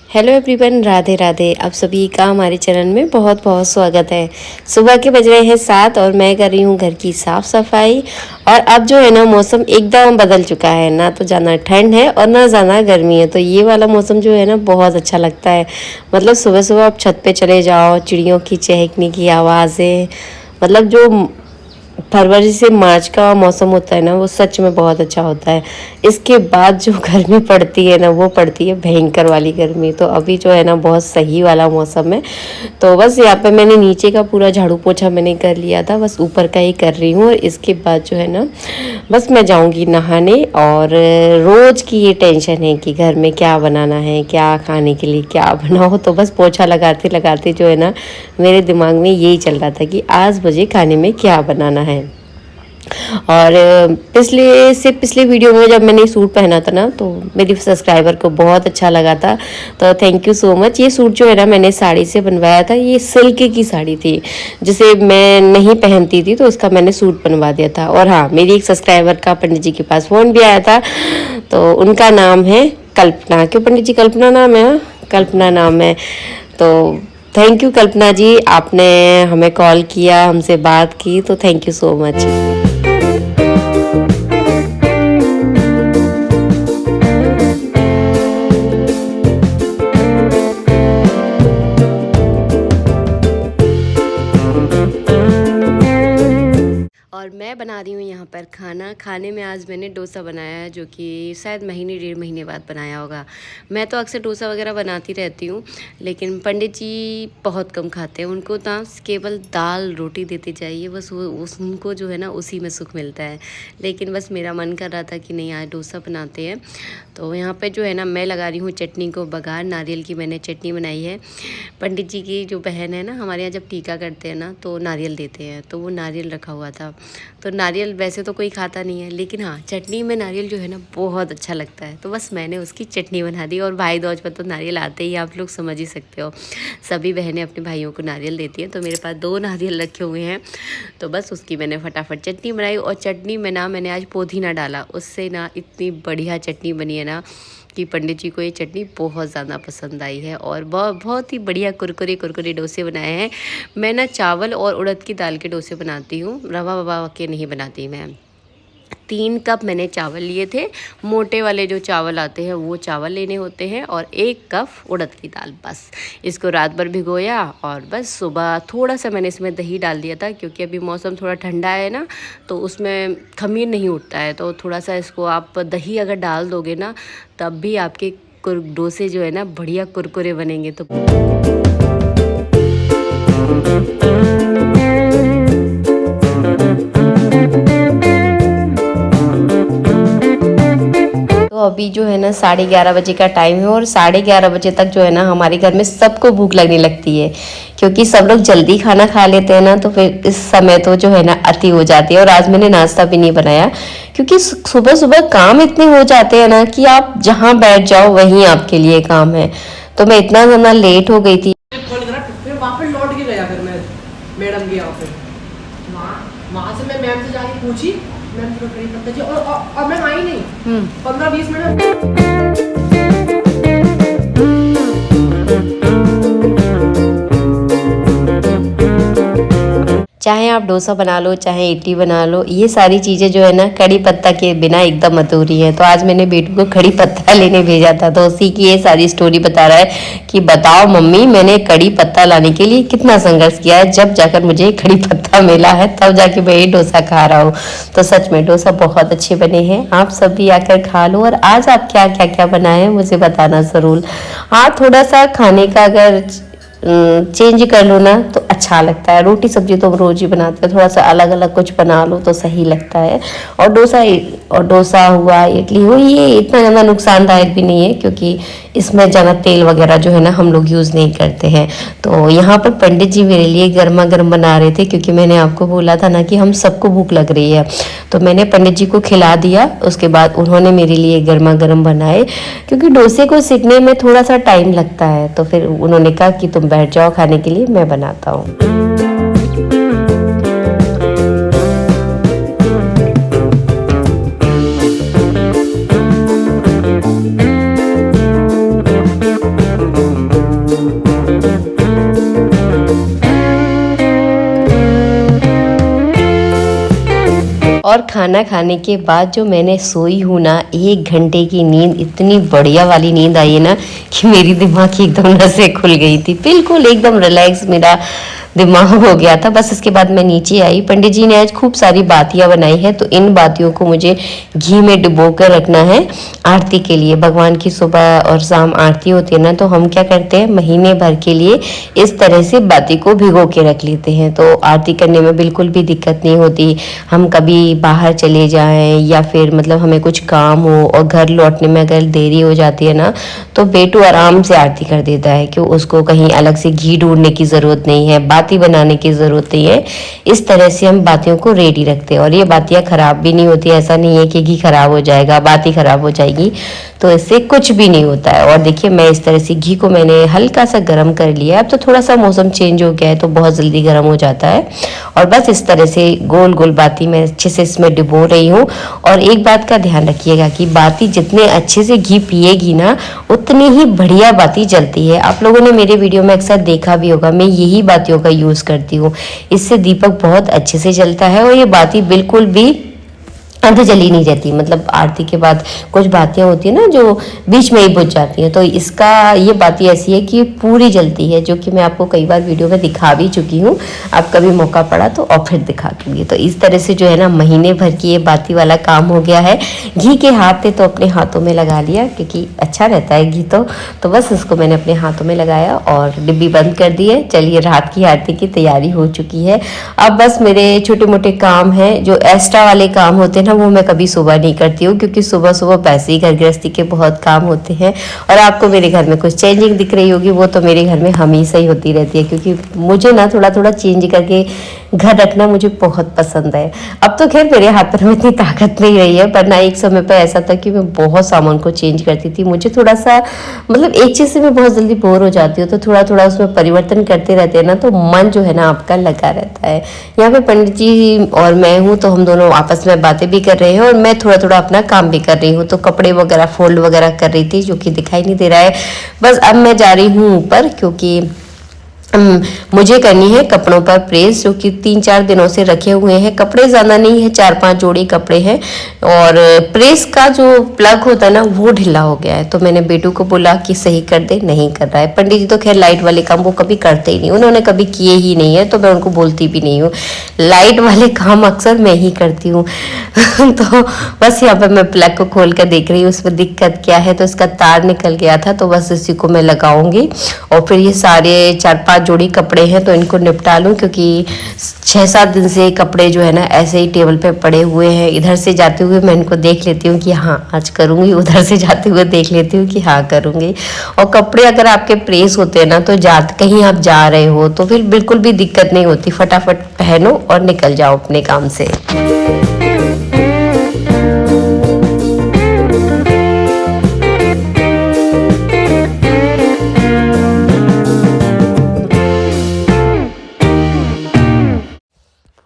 Hello everyone, Radhe Radhe. आप सभी का हमारे चैनल में बहुत बहुत स्वागत है। सुबह के बज रहे हैं 7 और मैं कर रही हूँ घर की साफ़ सफाई। और अब जो है ना मौसम एकदम बदल चुका है, ना तो ज़्यादा ठंड है और ना ज़्यादा गर्मी है। तो ये वाला मौसम जो है ना बहुत अच्छा लगता है। मतलब सुबह सुबह आप छत पे चले जाओ, चिड़ियों की चहकने की आवाज़ें, मतलब जो फरवरी से मार्च का मौसम होता है ना वो सच में बहुत अच्छा होता है। इसके बाद जो गर्मी पड़ती है ना वो पड़ती है भयंकर वाली गर्मी। तो अभी जो है ना बहुत सही वाला मौसम है। तो बस यहाँ पे मैंने नीचे का पूरा झाड़ू पोछा मैंने कर लिया था, बस ऊपर का ही कर रही हूँ। और इसके बाद जो है ना बस मैं जाऊँगी नहाने। और रोज़ की ये टेंशन है कि घर में क्या बनाना है, क्या खाने के लिए क्या बनाओ। तो बस पोछा लगाते लगाते जो है ना मेरे दिमाग में यही चल रहा था कि आज मुझे खाने में क्या बनाना है। और पिछले वीडियो में जब मैंने सूट पहना था ना तो मेरी सब्सक्राइबर को बहुत अच्छा लगा था, तो थैंक यू सो मच। ये सूट जो है ना मैंने साड़ी से बनवाया था। ये सिल्क की साड़ी थी जिसे मैं नहीं पहनती थी, तो उसका मैंने सूट बनवा दिया था। और हाँ, मेरी एक सब्सक्राइबर का पंडित जी के पास फ़ोन भी आया था। तो उनका नाम है कल्पना। क्यों पंडित जी कल्पना नाम है? हाँ, कल्पना नाम है। तो थैंक यू कल्पना जी, आपने हमें कॉल किया, हमसे बात की, तो थैंक यू सो मच। और मैं बना रही हूँ यहाँ पर खाना। खाने में आज मैंने डोसा बनाया है, जो कि शायद महीने 1.5 महीने बाद बनाया होगा। मैं तो अक्सर डोसा वगैरह बनाती रहती हूँ, लेकिन पंडित जी बहुत कम खाते हैं। उनको ना केवल दाल रोटी देती चाहिए, बस उनको जो है ना उसी में सुख मिलता है। लेकिन बस मेरा मन कर रहा था कि नहीं आज डोसा बनाते हैं। तो यहाँ पर जो है ना मैं लगा रही हूँ चटनी को बघार। नारियल की मैंने चटनी बनाई है। पंडित जी की जो बहन है ना, हमारे यहाँ जब टीका करते हैं ना तो नारियल देते हैं, तो वो नारियल रखा हुआ था। तो नारियल वैसे तो कोई खाता नहीं है, लेकिन हाँ चटनी में नारियल जो है ना बहुत अच्छा लगता है। तो बस मैंने उसकी चटनी बना दी। और भाई दूज पर तो नारियल आते ही, आप लोग समझ ही सकते हो, सभी बहनें अपने भाइयों को नारियल देती हैं। तो मेरे पास 2 नारियल रखे हुए हैं, तो बस उसकी मैंने फटाफट चटनी बनाई। और चटनी में ना मैंने आज पुदीना डाला, उससे ना इतनी बढ़िया चटनी बनी है ना कि पंडित जी को ये चटनी बहुत ज़्यादा पसंद आई है। और बहुत ही बढ़िया कुरकुरे कुरकुरे डोसे बनाए हैं। मैं ना चावल और उड़द की दाल के डोसे बनाती हूँ, रवा ववा के नहीं बनाती मैं। 3 कप मैंने चावल लिए थे, मोटे वाले जो चावल आते हैं वो चावल लेने होते हैं, और 1 कप उड़द की दाल। बस इसको रात भर भिगोया और बस सुबह थोड़ा सा मैंने इसमें दही डाल दिया था, क्योंकि अभी मौसम थोड़ा ठंडा है ना, तो उसमें खमीर नहीं उठता है। तो थोड़ा सा इसको आप दही अगर डाल दोगे ना, तब भी आपके डोसे जो है ना बढ़िया कुरकुरे बनेंगे। तो अभी जो है ना 11:30 बजे का टाइम है, और 11:30 बजे तक जो है ना हमारे घर में सबको भूख लगने लगती है, क्योंकि सब लोग जल्दी खाना खा लेते हैं ना। तो फिर इस समय तो जो है ना अति हो जाती है। और आज मैंने नाश्ता भी नहीं बनाया, क्योंकि सुबह सुबह काम इतने हो जाते हैं ना कि आप जहाँ बैठ जाओ वहीं आपके लिए काम है। तो मैं इतना ज़्यादा लेट हो गई थी। फिर वहाँ पे लौट के गया, फिर मैं मैडम के यहाँ पे वहाँ से मैं मैम से जाके पूछी, मैम तो कड़ी पत्ता जी, और मैं आई नहीं 15-20 मिनट। चाहे आप डोसा बना लो, चाहे इडली बना लो, ये सारी चीज़ें जो है ना कड़ी पत्ता के बिना एकदम अधूरी है। तो आज मैंने बेटू को कड़ी पत्ता लेने भेजा था, तो उसी की ये सारी स्टोरी बता रहा है कि बताओ मम्मी, मैंने कड़ी पत्ता लाने के लिए कितना संघर्ष किया है, जब जाकर मुझे कड़ी पत्ता मिला है तब जाके मैं ये डोसा खा रहा हूँ। तो सच में डोसा बहुत अच्छे बने हैं, आप सब भी आकर खा लो। और आज आप क्या क्या क्या बनाए हैं मुझे बताना ज़रूर। हाँ, थोड़ा सा खाने का अगर चेंज कर लो ना तो अच्छा लगता है। रोटी सब्जी तो हम रोज़ ही बनाते हैं, थोड़ा सा अलग अलग कुछ बना लो तो सही लगता है। और डोसा हुआ, इडली हुई, ये इतना ज़्यादा नुकसानदायक भी नहीं है, क्योंकि इसमें ज़्यादा तेल वगैरह जो है ना हम लोग यूज़ नहीं करते हैं। तो यहाँ पर पंडित जी मेरे लिए गर्मा गर्म बना रहे थे, क्योंकि मैंने आपको बोला था ना कि हम सबको भूख लग रही है। तो मैंने पंडित जी को खिला दिया, उसके बाद उन्होंने मेरे लिए गर्मा गर्म बनाए, क्योंकि डोसे को सीखने में थोड़ा सा टाइम लगता है। तो फिर उन्होंने कहा कि तुम बैठ जाओ खाने के लिए, मैं बनाता हूँ। और खाना खाने के बाद जो मैंने सोई हूँ ना 1 घंटे की नींद, इतनी बढ़िया वाली नींद आई है ना कि मेरी दिमाग की एकदम नसें खुल गई थी, बिल्कुल एकदम रिलैक्स मेरा दिमाग हो गया था। बस इसके बाद मैं नीचे आई, पंडित जी ने आज खूब सारी बातियां बनाई है, तो इन बातियों को मुझे घी में डुबो कर रखना है आरती के लिए। भगवान की सुबह और शाम आरती होती है ना, तो हम क्या करते हैं महीने भर के लिए इस तरह से बाती को भिगो के रख लेते हैं, तो आरती करने में बिल्कुल भी दिक्कत नहीं होती। हम कभी बाहर चले जाएं या फिर मतलब हमें कुछ काम हो और घर लौटने में अगर देरी हो जाती है ना, तो बेटू आराम से आरती कर देता है कि उसको कहीं अलग से घी ढूंढने की ज़रूरत नहीं है, बाती बनाने की ज़रूरत नहीं है। इस तरह से हम बातियों को रेडी रखते हैं और ये बातियाँ ख़राब भी नहीं होती, ऐसा नहीं है कि घी ख़राब हो जाएगा, बाती ख़राब हो जाएगी, तो इससे कुछ भी नहीं होता है। और देखिए मैं इस तरह से घी को मैंने हल्का सा गर्म कर लिया है। अब तो थोड़ा सा मौसम चेंज हो गया है तो बहुत जल्दी गर्म हो जाता है। और बस इस तरह से गोल गोल बाती मैं अच्छे से इसमें डुबो रही हूँ। और एक बात का ध्यान रखिएगा कि बाती जितने अच्छे से घी पिएगी ना, उतनी ही बढ़िया बाती जलती है। आप लोगों ने मेरे वीडियो में अक्सर देखा भी होगा, मैं यही बातियों का यूज़ करती हूँ। इससे दीपक बहुत अच्छे से जलता है और ये बाती बिल्कुल भी अंध जली नहीं रहती। मतलब आरती के बाद कुछ बातियाँ होती है ना जो बीच में ही बुझ जाती हैं, तो इसका ये बाती ऐसी है कि पूरी जलती है, जो कि मैं आपको कई बार वीडियो में दिखा भी चुकी हूँ। अब कभी मौका पड़ा तो और फिर दिखा दूँगी। तो इस तरह से जो है ना महीने भर की ये बाती वाला काम हो गया है। घी के हाथ थे तो अपने हाथों में लगा लिया, क्योंकि अच्छा रहता है घी तो बस इसको मैंने अपने हाथों में लगाया और डिब्बी बंद कर दी है। चलिए रात की आरती की तैयारी हो चुकी है। अब बस मेरे छोटे मोटे काम हैं, जो एक्स्ट्रा वाले काम होते हैं ना, वो मैं कभी सुबह नहीं करती हूँ, क्योंकि सुबह सुबह वैसे ही घर गृहस्थी के बहुत काम होते हैं। और आपको मेरे घर में कुछ चेंजिंग दिख रही होगी, वो तो मेरे घर में हमेशा ही होती रहती है, क्योंकि मुझे ना थोड़ा थोड़ा चेंज करके घर रखना मुझे बहुत पसंद है। अब तो खैर मेरे हाथ में इतनी ताकत नहीं रही है, पर ना एक समय पर ऐसा था कि मैं बहुत सामान को चेंज करती थी। मुझे थोड़ा सा मतलब एक चीज़ से मैं बहुत जल्दी बोर हो जाती हूँ, तो थोड़ा थोड़ा उसमें परिवर्तन करते रहते हैं ना, तो मन जो है ना आपका लगा रहता है। यहाँ पे पंडित जी और मैं हूँ, तो हम दोनों आपस में बातें भी कर रहे हैं और मैं थोड़ा थोड़ा अपना काम भी कर रही हूँ। तो कपड़े वगैरह फोल्ड वगैरह कर रही थी, जो कि दिखाई नहीं दे रहा है। बस अब मैं जा रही हूँ ऊपर, क्योंकि मुझे करनी है कपड़ों पर प्रेस, जो कि 3-4 दिनों से रखे हुए हैं। कपड़े ज़्यादा नहीं है, 4-5 जोड़ी कपड़े हैं। और प्रेस का जो प्लग होता है ना, वो ढीला हो गया है, तो मैंने बेटू को बोला कि सही कर दे, नहीं कर रहा है। पंडित जी तो खैर लाइट वाले काम वो कभी करते ही नहीं, उन्होंने कभी किए ही नहीं है, तो मैं उनको बोलती भी नहीं हूँ। लाइट वाले काम अक्सर मैं ही करती हूँ। तो बस यहाँ पर मैं प्लग को खोल कर देख रही हूँ उसमें दिक्कत क्या है। तो इसका तार निकल गया था, तो बस इसी को मैं लगाऊंगी और फिर ये सारे 4-5 जोड़ी कपड़े हैं तो इनको निपटा लूँ, क्योंकि 6-7 दिन से कपड़े जो है ना ऐसे ही टेबल पे पड़े हुए हैं। इधर से जाते हुए मैं इनको देख लेती हूँ कि हाँ आज करूँगी, उधर से जाते हुए देख लेती हूँ कि हाँ करूँगी। और कपड़े अगर आपके प्रेस होते हैं ना, तो कहीं आप जा रहे हो तो फिर बिल्कुल भी दिक्कत नहीं होती, फटाफट पहनो और निकल जाओ अपने काम से।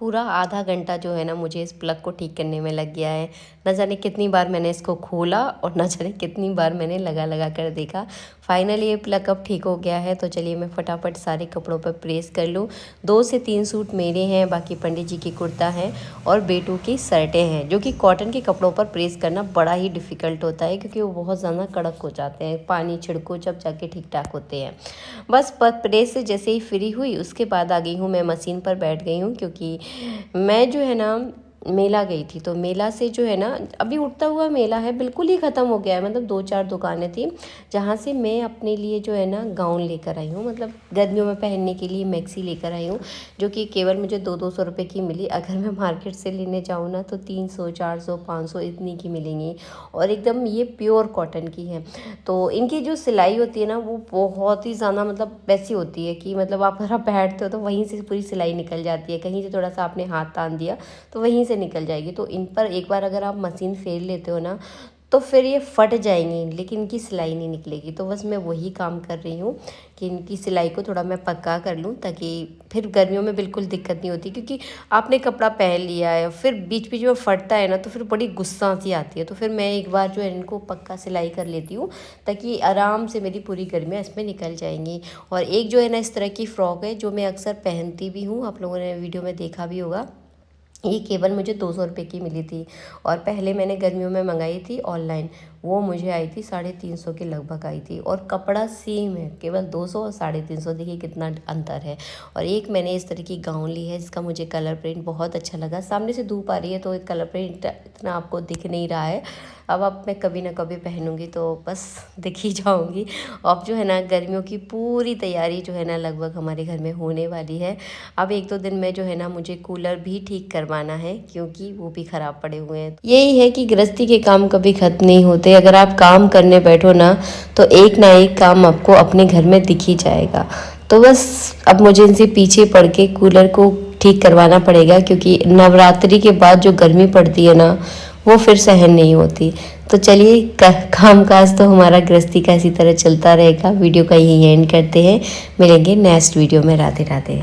पूरा आधा घंटा जो है ना मुझे इस प्लग को ठीक करने में लग गया है। न जाने कितनी बार मैंने इसको खोला और न जाने कितनी बार मैंने लगा कर देखा। फाइनली ये प्लग अब ठीक हो गया है। तो चलिए मैं फटाफट सारे कपड़ों पर प्रेस कर लूँ। 2 से 3 सूट मेरे हैं, बाकी पंडित जी की कुर्ता है और बेटू की शर्टें हैं, जो कि कॉटन के कपड़ों पर प्रेस करना बड़ा ही डिफ़िकल्ट होता है, क्योंकि वो बहुत ज़्यादा कड़क हो जाते हैं, पानी छिड़को जब जाके ठीक ठाक होते हैं। बस प्रेस से जैसे ही फ्री हुई उसके बाद आ गई हूँ मैं मशीन पर बैठ गई हूँ, क्योंकि मैं जो है ना मेला गई थी, तो मेला से जो है ना अभी उठता हुआ मेला है, बिल्कुल ही ख़त्म हो गया है। मतलब 2-4 दुकानें थी जहाँ से मैं अपने लिए जो है ना गाउन लेकर आई हूँ, मतलब गर्मियों में पहनने के लिए मैक्सी लेकर आई हूँ, जो कि केवल मुझे 200-200 रुपये की मिली। अगर मैं मार्केट से लेने जाऊँ ना तो 300, 400, 500 इतनी की मिलेंगी, और एकदम ये प्योर कॉटन की है। तो इनकी जो सिलाई होती है ना वो बहुत ही ज़्यादा मतलब वैसी होती है कि मतलब आप अगर बैठते हो तो वहीं से पूरी सिलाई निकल जाती है, कहीं से थोड़ा सा आपने हाथ तान दिया तो वहीं से निकल जाएगी। तो इन पर एक बार अगर आप मशीन फेर लेते हो ना तो फिर ये फट जाएंगी, लेकिन इनकी सिलाई नहीं निकलेगी। तो बस मैं वही काम कर रही हूँ कि इनकी सिलाई को थोड़ा मैं पक्का कर लूँ, ताकि फिर गर्मियों में बिल्कुल दिक्कत नहीं होती। क्योंकि आपने कपड़ा पहन लिया है फिर बीच बीच में फटता है ना, तो फिर बड़ी गुस्सा सी आती है। तो फिर मैं एक बार जो है इनको पक्का सिलाई कर लेती हूँ, ताकि आराम से मेरी पूरी गर्मियाँ इसमें निकल जाएंगी। और एक जो है ना इस तरह की फ़्रॉक है जो मैं अक्सर पहनती भी हूँ, आप लोगों ने वीडियो में देखा भी होगा। ये केबल मुझे 200 रुपये की मिली थी और पहले मैंने गर्मियों में मंगाई थी ऑनलाइन, वो मुझे आई थी 350 के लगभग आई थी और कपड़ा सेम है, केवल 200 और 350, देखिए कितना अंतर है। और एक मैंने इस तरह की गाउन ली है जिसका मुझे कलर प्रिंट बहुत अच्छा लगा। सामने से धूप आ रही है तो एक कलर प्रिंट इतना आपको दिख नहीं रहा है, अब मैं कभी ना कभी पहनूंगी तो बस दिख ही जाऊंगी। अब जो है ना गर्मियों की पूरी तैयारी जो है ना लगभग हमारे घर में होने वाली है। अब 1-2 दिन में जो है ना मुझे कूलर भी ठीक करवाना है क्योंकि वो भी ख़राब पड़े हुए हैं। यही है कि गृहस्थी के काम कभी ख़त्म नहीं होते, अगर आप काम करने बैठो ना तो एक ना एक काम आपको अपने घर में दिख ही जाएगा। तो बस अब मुझे इनसे पीछे पड़ के कूलर को ठीक करवाना पड़ेगा क्योंकि नवरात्रि के बाद जो गर्मी पड़ती है ना वो फिर सहन नहीं होती। तो चलिए काम काज तो हमारा गृहस्थी का इसी तरह चलता रहेगा। वीडियो का यही एंड करते हैं, मिलेंगे नेक्स्ट वीडियो में। राधे राधे।